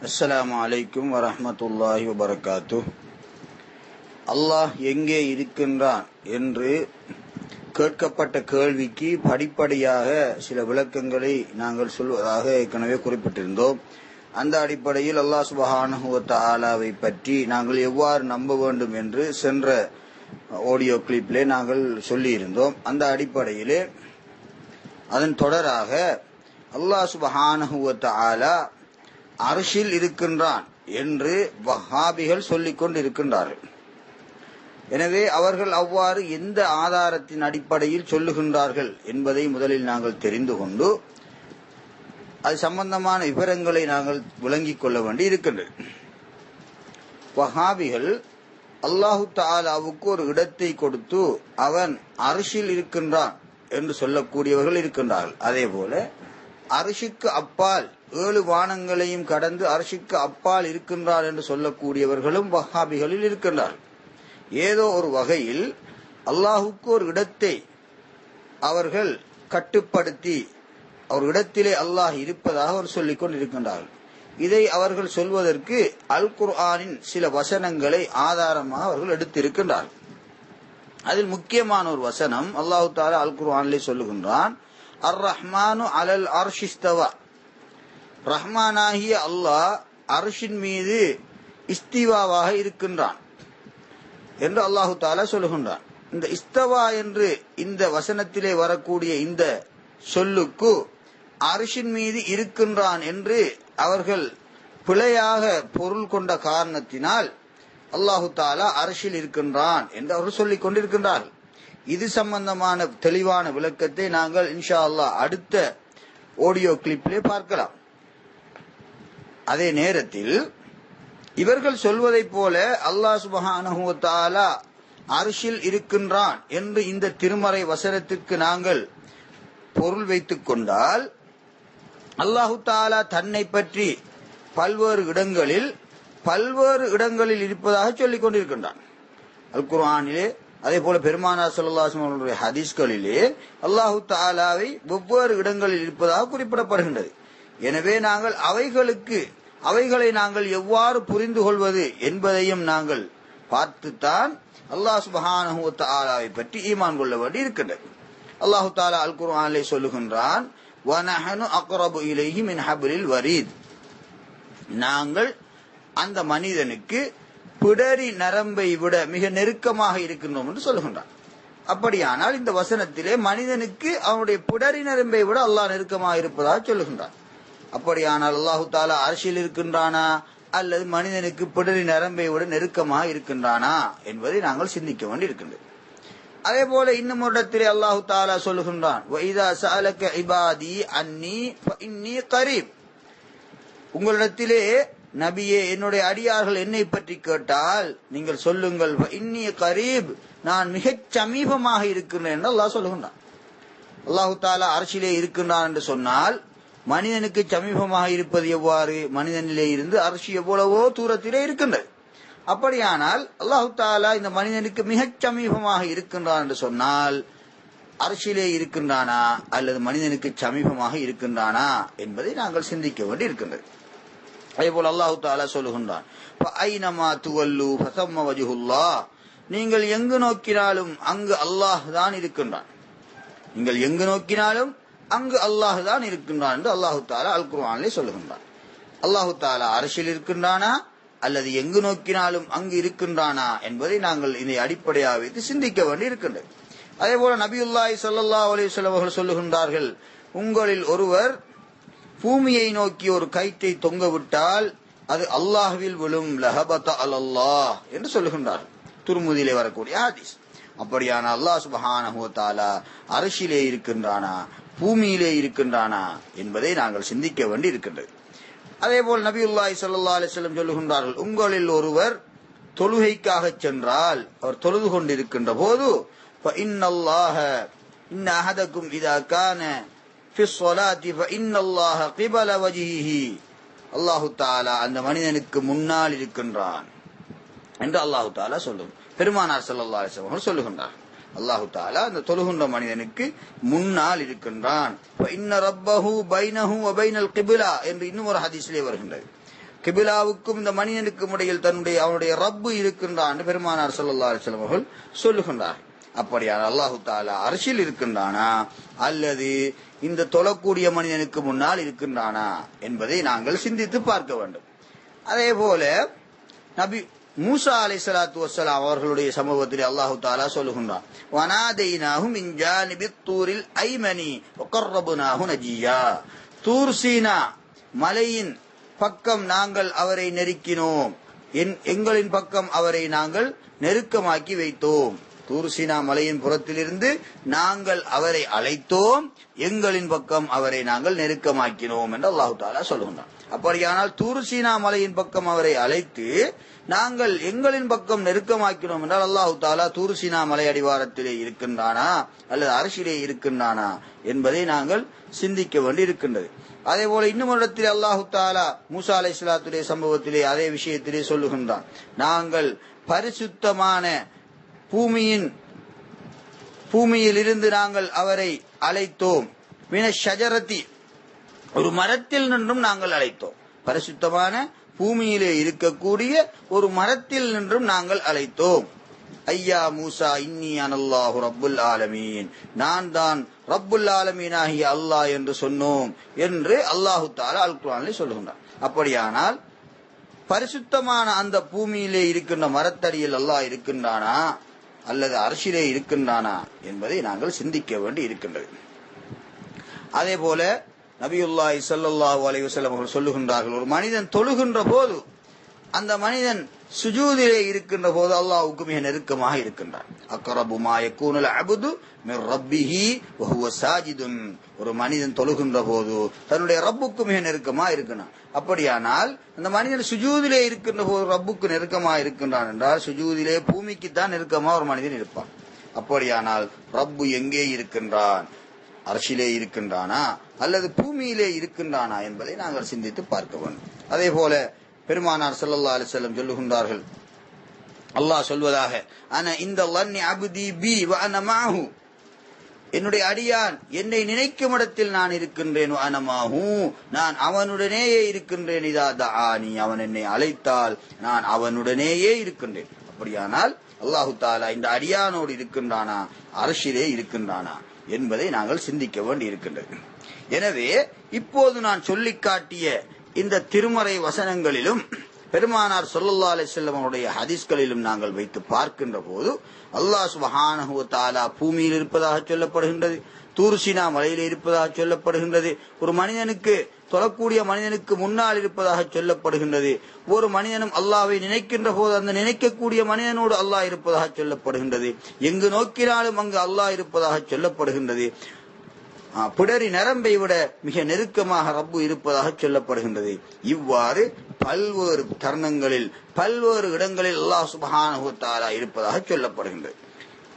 அஸ்ஸலாமு அலைக்கும் வரஹ்மத்துல்லாஹி வபரகாத்துஹ். அல்லாஹ் எங்கே இருக்கின்றான் என்று கேட்கப்பட்ட கேள்விக்கு படிப்படியாக சில விளக்கங்களை நாங்கள் சொல்வதாக ஏற்கனவே குறிப்பிட்டிருந்தோம். அந்த அடிப்படையில் அல்லாஹ் சுப்ஹானஹு வ தஆலாவை பற்றி நாங்கள் எவ்வாறு நம்ப வேண்டும் என்று சென்ற ஆடியோ கிளிப்பிலே நாங்கள் சொல்லியிருந்தோம். அந்த அடிப்படையிலே அதன் தொடராக அல்லாஹ் சுப்ஹானஹு வ தஆலா அர்ஷில் இருக்கின்றான் என்று வஹாபிகள் சொல்லிக் கொண்டிருக்கின்றார்கள். எனவே அவர்கள் அவ்வாறு எந்த ஆதாரத்தின் அடிப்படையில் சொல்லுகின்றார்கள் என்பதை முதலில் நாங்கள் தெரிந்து கொண்டு அது சம்பந்தமான விவரங்களை நாங்கள் விளங்கிக் கொள்ள வேண்டி இருக்கின்றது. வஹாபிகள் அல்லாஹு தஆலாவுக்கு ஒரு இடத்தை கொடுத்து அவன் அர்ஷில் இருக்கின்றான் என்று சொல்லக்கூடியவர்கள் இருக்கின்றார்கள். அதே போல அர்ஷுக்கு அப்பால் 7 வானங்களையும் கடந்து அர்ஷுக்கு அப்பால் இருக்கின்றார் என்று சொல்லக்கூடியவர்களும் வஹாபிகளில் இருக்கின்றார்கள். ஏதோ ஒரு வகையில் அல்லாஹுக்கு ஒரு இடத்தை அவர்கள் கட்டுப்படுத்தி ஒரு இடத்திலே அல்லாஹ் இருப்பதாக அவர் சொல்லிக் கொண்டிருக்கின்றார்கள். இதை அவர்கள் சொல்வதற்கு அல் குர்ஆனின் சில வசனங்களை ஆதாரமாக அவர்கள் எடுத்திருக்கின்றார்கள். அதில் முக்கியமான ஒரு வசனம் அல்லாஹு தஆலா அல் குர்ஆனிலே சொல்லுகின்றான், அர் ரஹ்மானு அலல் அர்ஷ் இஸ்தவா. ரஹ்மானாகிய அல்லாஹ் அர்ஷின் மீது இஸ்திவாவாக இருக்கின்றான் என்று அல்லாஹு தஆலா சொல்லுகின்றான். இந்த இஸ்தவா என்று இந்த வசனத்திலே வரக்கூடிய இந்த சொல்லுக்கு அர்ஷின் மீது இருக்கின்றான் என்று அவர்கள் பிழையாக பொருள் கொண்ட காரணத்தினால் அல்லாஹு தஆலா அர்ஷில் இருக்கின்றான் என்று அவர்கள் சொல்லிக் கொண்டிருக்கின்றார்கள். இது சம்பந்தமான தெளிவான விளக்கத்தை நாங்கள் இன்ஷா அல்லாஹ் அடுத்த ஆடியோ கிளிப்பிலே பார்க்கலாம். அதே நேரத்தில் இவர்கள் சொல்வதைப் போல அல்லாஹ் சுப்ஹானஹு வ தஆலா அர்ஷில் இருக்கின்றான் என்று இந்த திருமறை வசனத்திற்கு நாங்கள் பொருள் வைத்துக் கொண்டால் அல்லாஹு தஆலா தன்னை பற்றி பல்வேறு இடங்களில் இருப்பதாக சொல்லிக் கொண்டிருக்கின்றான். அல் குர்ஆனிலே அதே போல பெருமானார் ஸல்லல்லாஹு அலைஹி வஸல்லம் அவர்களுடைய ஹதீஸ்களிலே அல்லாஹு தஆலாவை வெவ்வேறு இடங்களில் இருப்பதாக குறிப்பிடப்படுகின்றது. எனவே நாங்கள் அவைகளை நாங்கள் எவ்வாறு புரிந்து கொள்வது என்பதையும் நாங்கள் பார்த்துத்தான் அல்லாஹ் சுப்ஹானஹு வ தஆலாவை பற்றி ஈமான் கொள்ள வேண்டி இருக்கின்றது. அல்லாஹு தஆலா அல் குர்ஆனிலே சொல்லுகின்றான், வ நஹனு அக்ரபு இலைஹி மின் ஹப்லில் வரீத். நாங்கள் அந்த மனிதனுக்கு பிடரி நரம்பை விட மிக நெருக்கமாக இருக்கின்றோம் என்று சொல்லுகின்றான். அப்படியானால் இந்த வசனத்திலே மனிதனுக்கு அவனுடைய பிடரி நரம்பை விட அல்லாஹ் நெருக்கமாக இருப்பதாக சொல்லுகின்றான். அப்படியானால் அல்லாஹு தஆலா அர்ஷில் இருக்கின்றானா அல்லது மனிதனுக்கு பிடரி நரம்பை விட நெருக்கமாக இருக்கின்றானா என்பதை நாங்கள் சிந்திக்க வேண்டி இருக்கின்றது. அதே போல இன்னும் ஒரு இடத்திலே அல்லாஹு தஆலா சொல்லுகின்றான், வ இதா சஅலக இபாதி அன்னி ஃபஇன்னி கரீப். உங்களிடத்திலே நபியே என்னுடைய அடியார்கள் என்னை பற்றி கேட்டால் நீங்கள் சொல்லுங்கள், ஃபஇன்னி கரீப், நான் மிகச் சமீபமாக இருக்கின்றேன் என்று அல்லாஹ் சொல்லுகின்றான். அல்லாஹு தஆலா அர்ஷிலே இருக்கின்றான் என்று சொன்னால் மனிதனுக்கு சமீபமாக இருப்பது எவ்வாறு? மனிதனிலே இருந்து அர்ஷ் எவ்வளவோ தூரத்திலே இருக்கின்றது. அப்படியானால் அல்லாஹு தஆலா இந்த மனிதனுக்கு மிகச் சமீபமாக இருக்கின்றான் என்று சொன்னால் அர்ஷிலே இருக்கின்றானா அல்லது மனிதனுக்கு சமீபமாக இருக்கின்றானா என்பதை நாங்கள் சிந்திக்க வேண்டி இருக்கின்றது. அதேபோல் அல்லாஹு தஆலா சொல்லுகின்றான், ஃபஐனமா துவல்லு ஃபஸம்ம வஜ்ஹுல்லாஹ். நீங்கள் எங்கு நோக்கினாலும் அங்கு அல்லாஹ் தான் இருக்கின்றான். நீங்கள் எங்கு நோக்கினாலும் அங்கு அல்லாஹ் தான் இருக்கின்றான் என்று அல்லாஹு தஆலா அல் குர்ஆனிலே சொல்லுகின்றான். அல்லாஹு தஆலா அர்ஷில் இருக்கின்றானா அல்லது எங்கு நோக்கினாலும் அங்கு இருக்கின்றானா என்பதை நாங்கள் இதை அடிப்படையாக வைத்து சிந்திக்க வேண்டி இருக்கின்றது. அதே போல நபியுல்லாஹி ஸல்லல்லாஹு அலைஹி வஸல்லம் அவர்கள் சொல்லுகின்றார்கள், உங்களில் ஒருவர் பூமியை நோக்கி ஒரு கயிற்றை தொங்கவிட்டால் அது அல்லாஹ்வில் விழும், லஹபத அலல்லாஹ் என்று சொல்லுகின்றார். துர்முதியிலே வரக்கூடிய ஹதீஸ். அப்படியான அல்லாஹ் சுப்ஹானஹு வ தஆலா அர்ஷிலே இருக்கின்றானா பூமியிலே இருக்கின்றானா என்பதை நாங்கள் சிந்திக்க வேண்டி இருக்கின்றது. அதே போல் நபியுல்லாஹி ஸல்லல்லாஹு அலைஹி வஸல்லம் சொல்லுகின்றார்கள், உங்களில் ஒருவர் தொழுகைக்காக சென்றால் அவர் தொழுது கொண்டிருக்கின்ற போது ஃபஇன்னல்லாஹ இன்ன அஹதக்கும் இதா கான ஃபி ஸ்ஸலாத்தி ஃபஇன்னல்லாஹ கிபல வஜ்ஹிஹி. அல்லாஹு தஆலா அந்த மனிதனுக்கு முன்னால் இருக்கின்றான் என்று அல்லாஹு தஆலா சொல்லுகிறார். பெருமானார் ஸல்லல்லாஹு அலைஹி வஸல்லம் சொல்லுகின்றார், அல்லாஹு தஆலா அந்த தொழுகின்ற மனிதனுக்கு முன்னால் இருக்கின்றான். இன்ன ரப்பஹு பைனஹு வ பைனல் கிப்லா என்று இன்னும் ஒரு ஹதீஸிலே வருகின்றது. கிபிலாவுக்கும் இந்த மனிதனுக்கும் இடையில் அவனுடைய ரப்பு இருக்கின்றான் என்று பெருமானார் ஸல்லல்லாஹு அலைஹி வஸல்லம் அவர்கள் சொல்லுகின்றார். அப்படியான அல்லாஹு தஆலா அர்ஷில் இருக்கின்றானா அல்லது இந்த தொழக்கூடிய மனிதனுக்கு முன்னால் இருக்கின்றானா என்பதை நாங்கள் சிந்தித்து பார்க்க வேண்டும். அதே போல நபி மூசா அலைஹிஸ்ஸலாத்து வஸ்ஸலாம் அவர்களுடைய சம்பவத்தில் அல்லாஹு தஆலா சொல்லுகின்றான், வனாதைனாஹு மின் ஜானிபித் தூரில் ஐமனி வகர்ரப்னாஹு நஜியா. தூர் சீனா மலையின் பக்கம் நாங்கள் அவரை நெருக்கினோம், எங்களின் பக்கம் அவரை நாங்கள் நெருக்கமாக்கி வைத்தோம். தூர் சீனா மலையின் புறத்திலிருந்து நாங்கள் அவரை அழைத்தோம், எங்களின் பக்கம் அவரை நாங்கள் நெருக்கமாக்கினோம் என்று அல்லாஹு தஆலா சொல்லுகின்றான். அப்படியானால் தூர் சீனா மலையின் பக்கம் அவரை அழைத்து நாங்கள் எங்களின் பக்கம் நெருக்கமாக்கினோம் என்றால் அல்லாஹு தஆலா தூர் சீனா மலை அடிவாரத்திலே இருக்கின்றானா அல்லது அர்ஷிலே இருக்கின்றானா என்பதை நாங்கள் சிந்திக்க வேண்டி இருக்கின்றது. அதே போல இன்னும் இடத்திலே அல்லாஹு தஆலா மூசா அலைஹிஸ்ஸலாத்துடைய சம்பவத்திலே அதே விஷயத்திலே சொல்லுகின்றான், நாங்கள் பரிசுத்தமான பூமியில் இருந்து நாங்கள் அவரை அழைத்தோம், மின ஷஜரத்தி ஒரு மரத்தில் நின்றும் நாங்கள் அழைத்தோம். பரிசுத்தமான பூமியிலே இருக்கக்கூடிய ஒரு மரத்தில் நின்றும் நாங்கள் அழைத்தோம். ஐயா மூசா இன்னி அனல்லாஹு ரப்புல் ஆலமீன், நான் தான் ரப்புல் ஆலமீன் ஆகிய அல்லாஹ் என்று சொன்னோம் என்று அல்லாஹு தஆலா அல் குர்ஆனிலே சொல்லுகின்றார். அப்படியானால் பரிசுத்தமான அந்த பூமியிலே இருக்கின்ற மரத்தடியில் அல்லாஹ் இருக்கின்றானா அல்லது அர்ஷிலே இருக்கின்றானா என்பதை நாங்கள் சிந்திக்க வேண்டி இருக்கின்றது. அதே போல நபியுல்லாஹி ஸல்லல்லாஹு அலைஹி வஸல்லம் அவர்கள் சொல்லுகின்றார்கள், ஒரு மனிதன் தொழுகின்ற போது அந்த மனிதன் சுஜூதிலே இருக்கின்ற போது அல்லாஹ்வுக்கு மிக நெருக்கமாக இருக்கின்றான். அக்ரபு மா யகூனுல் அப்து மின் ரப்பிஹி வ ஹுவ சாஜிதுன். ஒரு மனிதன் தொழுகின்ற போது தன்னுடைய ரப்புக்கு மிக நெருக்கமாக இருக்கின்றான். அப்படியானால் அந்த மனிதன் சுஜூதிலே இருக்கின்ற போது ரப்புக்கு நெருக்கமாக இருக்கின்றான் என்றால் சுஜூதிலே பூமிக்கு தான் நெருக்கமாக ஒரு மனிதன் இருப்பான். அப்படியானால் ரப்பு எங்கே இருக்கின்றான்? அர்ஷிலே இருக்கின்றானா அல்லது பூமியிலே இருக்கின்றானா என்பதை நாங்கள் சிந்தித்து பார்க்க வேண்டும். அதே போல பெருமானார் ஸல்லல்லாஹு அலைஹி வஸல்லம் சொல்லுகின்றார்கள், அல்லாஹ் சொல்வதாக, அன இந்த லன்னி அப்தி பி வ அன மாஹு, என்னுடைய அடியான் என்னை நினைக்கும் இடத்தில் நான் இருக்கின்றேன், வ அன மாஹு, நான் அவனுடனேயே இருக்கின்றேன், இதா தஆனி, அவன் என்னை அழைத்தால் நான் அவனுடனேயே இருக்கின்றேன். அப்படியானால் அல்லாஹு தஆலா இந்த அடியானோடு இருக்கின்றானா அர்ஷிலே இருக்கின்றானா என்பதை நாங்கள் சிந்திக்க வேண்டி இருக்கின்றது. எனவே இப்போது நான் சொல்லிக் காட்டிய இந்த திருமறை வசனங்களிலும் பெருமானார் ஸல்லல்லாஹு அலைஹி வஸல்லம் அவருடைய ஹதீஸ்களிலும் நாங்கள் வைத்து பார்க்கின்ற போது அல்லாஹ் சுப்ஹானஹு வ தஆலா பூமியில் இருப்பதாக சொல்லப்படுகின்றது, தூர் சீனா மலையில் இருப்பதாக சொல்லப்படுகின்றது, ஒரு மனிதனுக்கு தொழக்கூடிய மனிதனுக்கு முன்னால் இருப்பதாக சொல்லப்படுகின்றது, ஒரு மனிதனும் அல்லாஹ்வை நினைக்கின்ற போது அந்த நினைக்கக்கூடிய மனிதனோடு அல்லாஹ் இருப்பதாக சொல்லப்படுகின்றது, எங்கு நோக்கினாலும் அங்கு அல்லாஹ் இருப்பதாக சொல்லப்படுகின்றது, பிடரி நரம்பை விட மிக நெருக்கமாக ரப்பு இருப்பதாக சொல்லப்படுகின்றது. இவ்வாறு பல்வேறு தருணங்களில் பல்வேறு இடங்களில் அல்லாஹ் சுப்ஹானஹு வ தஆலா இருப்பதாக சொல்லப்படுகின்றது.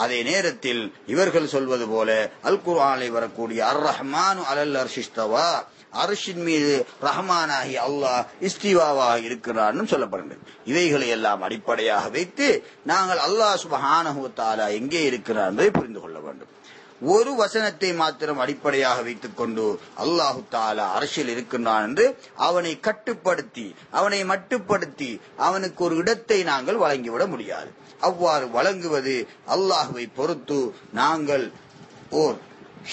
அதே நேரத்தில் இவர்கள் சொல்வது போல அல் குர்ஆனில் வரக்கூடிய அர் ரஹ்மானு அலல் அர்ஷி இஸ்தவா, அர்ஷின் மீது ரஹ்மானாகி அல்லாஹ் இஸ்திவாவாக இருக்கிறார் சொல்லப்படுகின்றது. இவைகளை எல்லாம் அடிப்படையாக வைத்து நாங்கள் அல்லாஹ் சுப்ஹானஹு வ தஆலா எங்கே இருக்கிறார் என்பதை புரிந்து கொள்ள வேண்டும். ஒரு வசனத்தை மாத்திரம் அடிப்படையாக வைத்துக் கொண்டு அல்லாஹு தஆலா அர்ஷில் இருக்கின்றான் என்று அவனை கட்டுப்படுத்தி அவனை மட்டுப்படுத்தி அவனுக்கு ஒரு இடத்தை நாங்கள் வழங்கிவிட முடியாது. அவ்வாறு வழங்குவது அல்லாஹுவை பொறுத்து நாங்கள் ஓர்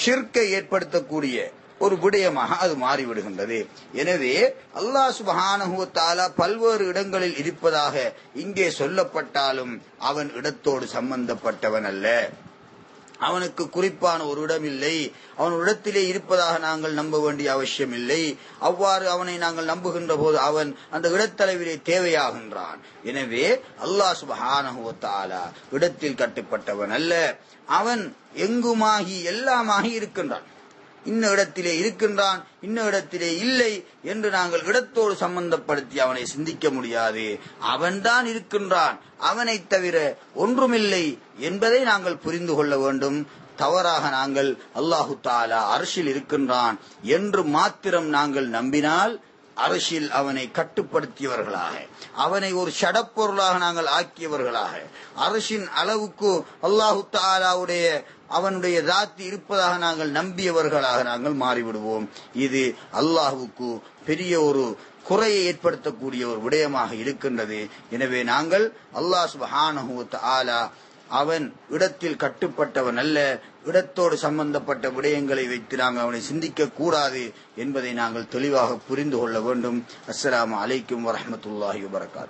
ஷிர்க்கை ஏற்படுத்தக்கூடிய ஒரு விடயமாக அது மாறிவிடுகின்றது. எனவே அல்லாஹ் சுப்ஹானஹு வ தஆலா பல்வேறு இடங்களில் இருப்பதாக இங்கே சொல்லப்பட்டாலும் அவன் இடத்தோடு சம்பந்தப்பட்டவன் அல்ல. அவனுக்கு குறிப்பான ஒரு இடம் இல்லை, அவன் இடத்திலே இருப்பதாக நாங்கள் நம்ப வேண்டிய அவசியம் இல்லை. அவ்வாறு அவனை நாங்கள் நம்புகின்ற போது அவன் அந்த இடத்தளவிலே தேவையாகின்றான். எனவே அல்லாஹ் சுப்ஹானஹு வ தஆலா இடத்தில் கட்டுப்பட்டவன் அல்ல, அவன் எங்குமாகி எல்லாமாகி இருக்கின்றான். இன்ன இடத்திலே இருக்கின்றான், இன்ன இடத்திலே இல்லை என்று நாங்கள் இடத்தோடு சம்பந்தப்படுத்தி அவனை சிந்திக்க முடியாது. அவன்தான் இருக்கின்றான், அவனை தவிர ஒன்றுமில்லை என்பதை நாங்கள் புரிந்து கொள்ள வேண்டும். தவறாக நாங்கள் அல்லாஹு தஆலா அர்ஷில் இருக்கின்றான் என்று மாத்திரம் நாங்கள் நம்பினால் அரசில் அவனை கட்டுப்படுத்தியவர்களாக, அவனை ஒரு சடப்பொருளாக நாங்கள் ஆக்கியவர்களாக, அரசின் அளவுக்கு அல்லாஹு தஆலாவுடைய அவனுடைய தாத்தி இருப்பதாக நாங்கள் நம்பியவர்களாக நாங்கள் மாறிவிடுவோம். இது அல்லாஹுக்கு பெரிய ஒரு குறையை ஏற்படுத்தக்கூடிய ஒரு விடயமாக இருக்கின்றது. எனவே நாங்கள் அல்லாஹ் சுப்ஹானஹு வ தஆலா அவன் இடத்தில் கட்டுப்பட்டவன் அல்ல, இடத்தோடு சம்பந்தப்பட்ட விடயங்களை வைத்து நாங்கள் அவனை சிந்திக்க கூடாது என்பதை நாங்கள் தெளிவாக புரிந்து கொள்ள வேண்டும். அஸ்ஸலாமு அலைக்கும் வரஹ்மத்துல்லாஹி வபரகாத்துஹு.